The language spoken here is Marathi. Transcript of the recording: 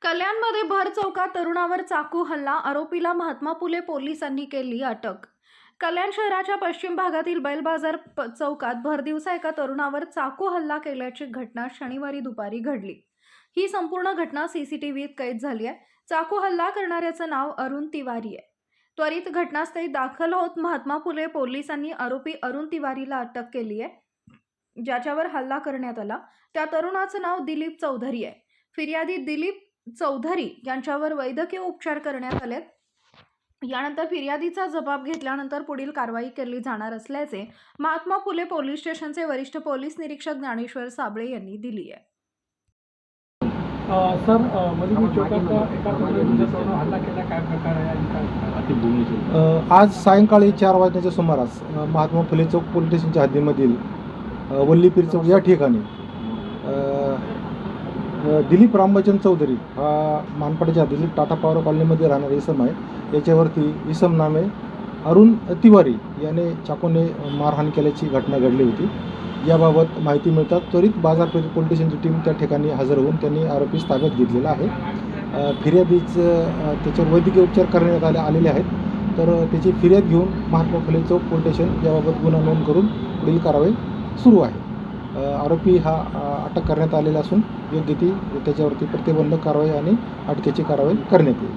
कल्याणमध्ये भर चौकात तरुणावर चाकू हल्ला, आरोपीला महात्मा फुले पोलिसांनी केली अटक। कल्याण शहराच्या पश्चिम भागातील बैल बाजार चौकात भरदिवसा एका तरुणावर चाकू हल्ला केल्याची घटना शनिवारी दुपारी घडली। ही संपूर्ण घटना सीसीटीव्हीत कैद झाली आहे। चाकू हल्ला करणाऱ्याचं नाव अरुण तिवारी आहे। त्वरित घटनास्थळी दाखल होत महात्मा फुले पोलिसांनी आरोपी अरुण तिवारीला अटक केली आहे। ज्याच्यावर हल्ला करण्यात आला त्या तरुणाचं नाव दिलीप चौधरी आहे। फिर्यादी दिलीप चौधरी यांच्यावर वैद्यकीय उपचार करण्यात आले। यानंतर फिर्यादीचा जबाब घेतल्यानंतर पुढील कारवाई केली जाणार असल्याचे महात्मा फुले पोलीस स्टेशनचे वरिष्ठ पोलीस निरीक्षक ज्ञानेश्वर साबळे यांनी दिली आहे। सर मधुबनी चौकात एका तरुणाने हल्ला केला, काय प्रकार आहे? आज सायंकाळी 4 वाजण्याच्या सुमारास महात्मा फुले चौक पोलीस स्टेशनच्या हद्दीमधील वल्लीपीर चौक या ठिकाणी दिलीप रामबचन चौधरी हा मानपाड्याच्या हद्दीतील टाटा पॉवर कॉलनीमध्ये राहणारा इसम आहे। याच्यावरती इसम नामे अरुण तिवारी याने चाकूने मारहाण केल्याची घटना घडली होती। याबाबत माहिती मिळतात त्वरित बाजारपेठ पोलीस स्टेशनची टीम त्या ठिकाणी हजर होऊन त्यांनी आरोपीस ताब्यात घेतलेला आहे। फिर्यादीचं त्याच्यावर वैद्यकीय उपचार करण्यात आलेले आहेत। तर त्याची फिर्याद घेऊन महात्मा फुले चौक पोलीस स्टेशन याबाबत गुन्हा नोंद करून पुढील कारवाई सुरू आहे। आरोपी हा अटक करण्यात आलेला असून योग्य ती त्याच्यावरती प्रतिबंधक कारवाई आणि अटकेची कारवाई करण्यात येईल।